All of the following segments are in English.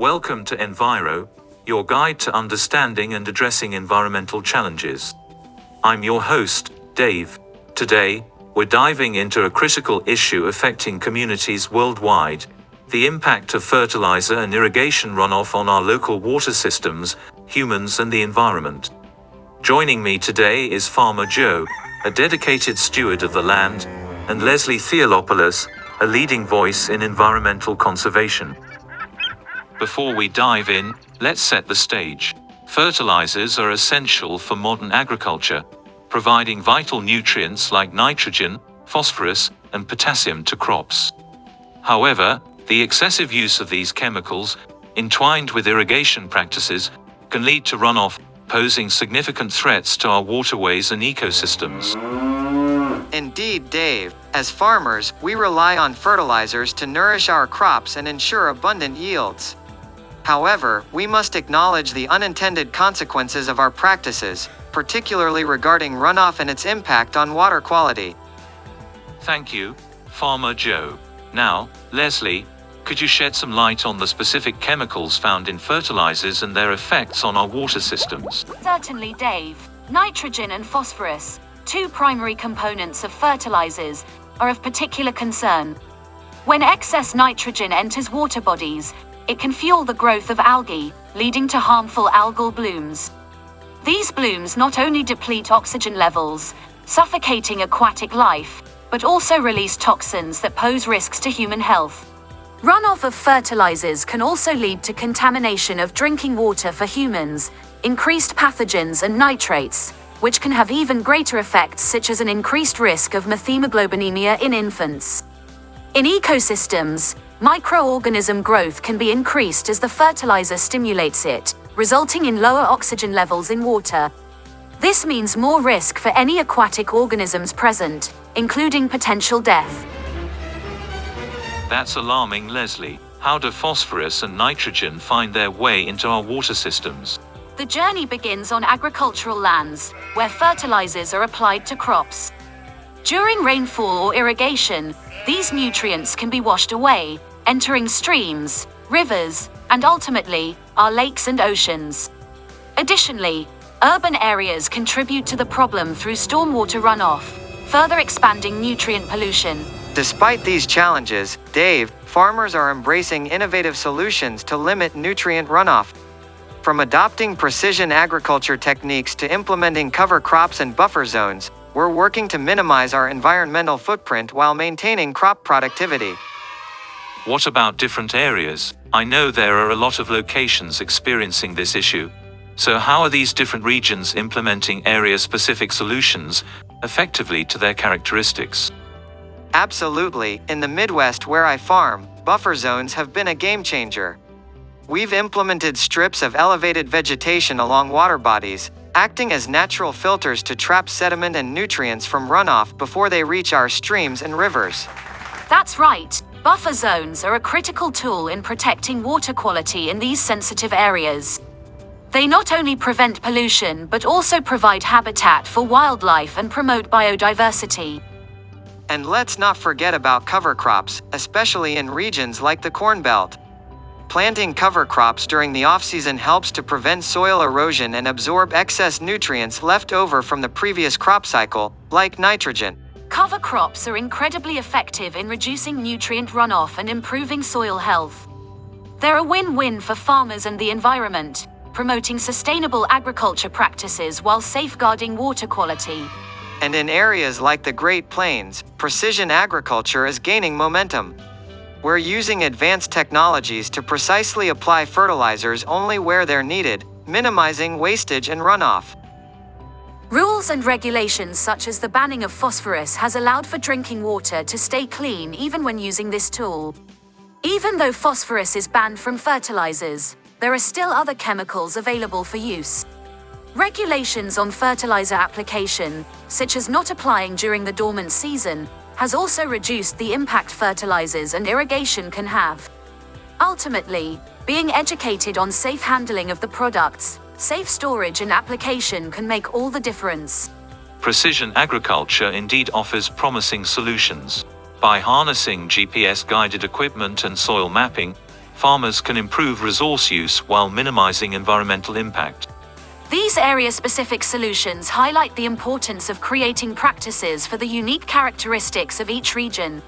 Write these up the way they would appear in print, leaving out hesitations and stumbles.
Welcome to Enviro, your guide to understanding and addressing environmental challenges. I'm your host, Dave. Today, we're diving into a critical issue affecting communities worldwide: the impact of fertilizer and irrigation runoff on our local water systems, humans, and the environment. Joining me today is Farmer Joe, a dedicated steward of the land, and Leslie Theolopoulos, a leading voice in environmental conservation. Before we dive in, let's set the stage. Fertilizers are essential for modern agriculture, providing vital nutrients like nitrogen, phosphorus, and potassium to crops. However, the excessive use of these chemicals, entwined with irrigation practices, can lead to runoff, posing significant threats to our waterways and ecosystems. Indeed, Dave. As farmers, we rely on fertilizers to nourish our crops and ensure abundant yields. However, we must acknowledge the unintended consequences of our practices, particularly regarding runoff and its impact on water quality. Thank you, Farmer Joe. Now, Leslie, could you shed some light on the specific chemicals found in fertilizers and their effects on our water systems? Certainly, Dave. Nitrogen and phosphorus, two primary components of fertilizers, are of particular concern. When excess nitrogen enters water bodies, it can fuel the growth of algae, leading to harmful algal blooms. These blooms not only deplete oxygen levels, suffocating aquatic life, but also release toxins that pose risks to human health. Runoff of fertilizers can also lead to contamination of drinking water for humans, increased pathogens and nitrates, which can have even greater effects such as an increased risk of methemoglobinemia in infants. In ecosystems, microorganism growth can be increased as the fertilizer stimulates it, resulting in lower oxygen levels in water. This means more risk for any aquatic organisms present, including potential death. That's alarming, Leslie. How do phosphorus and nitrogen find their way into our water systems? The journey begins on agricultural lands, where fertilizers are applied to crops. During rainfall or irrigation, these nutrients can be washed away, entering streams, rivers, and ultimately, our lakes and oceans. Additionally, urban areas contribute to the problem through stormwater runoff, further expanding nutrient pollution. Despite these challenges, Dave, farmers are embracing innovative solutions to limit nutrient runoff. From adopting precision agriculture techniques to implementing cover crops and buffer zones, we're working to minimize our environmental footprint while maintaining crop productivity. What about different areas? I know there are a lot of locations experiencing this issue. So how are these different regions implementing area-specific solutions effectively to their characteristics? Absolutely. In the Midwest where I farm, buffer zones have been a game changer. We've implemented strips of elevated vegetation along water bodies, acting as natural filters to trap sediment and nutrients from runoff before they reach our streams and rivers. That's right. Buffer zones are a critical tool in protecting water quality in these sensitive areas. They not only prevent pollution but also provide habitat for wildlife and promote biodiversity. And let's not forget about cover crops, especially in regions like the Corn Belt. Planting cover crops during the off-season helps to prevent soil erosion and absorb excess nutrients left over from the previous crop cycle, like nitrogen. Cover crops are incredibly effective in reducing nutrient runoff and improving soil health. They're a win-win for farmers and the environment, promoting sustainable agriculture practices while safeguarding water quality. And in areas like the Great Plains, precision agriculture is gaining momentum. We're using advanced technologies to precisely apply fertilizers only where they're needed, minimizing wastage and runoff. Rules and regulations such as the banning of phosphorus has allowed for drinking water to stay clean even when using this tool. Even though phosphorus is banned from fertilizers, there are still other chemicals available for use. Regulations on fertilizer application, such as not applying during the dormant season, has also reduced the impact fertilizers and irrigation can have. Ultimately, being educated on safe handling of the products, safe storage and application can make all the difference. Precision agriculture indeed offers promising solutions. By harnessing GPS-guided equipment and soil mapping, farmers can improve resource use while minimizing environmental impact. These area-specific solutions highlight the importance of creating practices for the unique characteristics of each region.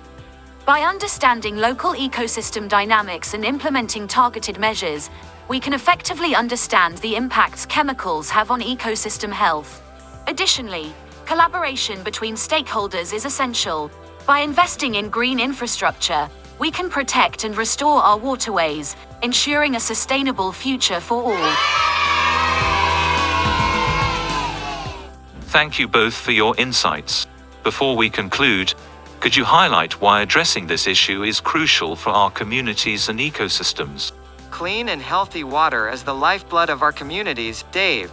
By understanding local ecosystem dynamics and implementing targeted measures, we can effectively understand the impacts chemicals have on ecosystem health. Additionally, collaboration between stakeholders is essential. By investing in green infrastructure, we can protect and restore our waterways, ensuring a sustainable future for all. Thank you both for your insights. Before we conclude, could you highlight why addressing this issue is crucial for our communities and ecosystems? Clean and healthy water is the lifeblood of our communities, Dave.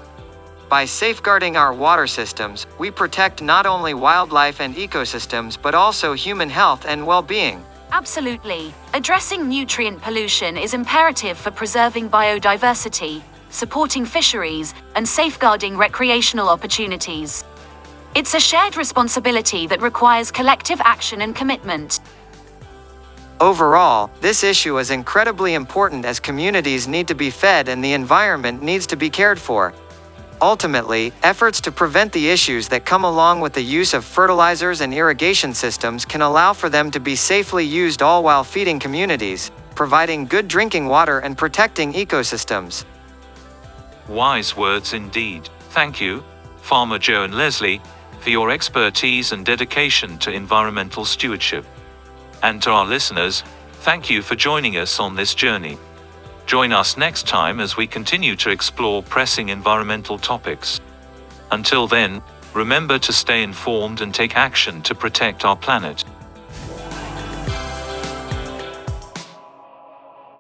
By safeguarding our water systems, we protect not only wildlife and ecosystems but also human health and well-being. Absolutely. Addressing nutrient pollution is imperative for preserving biodiversity, supporting fisheries, and safeguarding recreational opportunities. It's a shared responsibility that requires collective action and commitment. Overall, this issue is incredibly important as communities need to be fed and the environment needs to be cared for. Ultimately, efforts to prevent the issues that come along with the use of fertilizers and irrigation systems can allow for them to be safely used, all while feeding communities, providing good drinking water and protecting ecosystems. Wise words indeed. Thank you, Farmer Joe and Leslie, for your expertise and dedication to environmental stewardship. And to our listeners, thank you for joining us on this journey. Join us next time as we continue to explore pressing environmental topics. Until then, remember to stay informed and take action to protect our planet.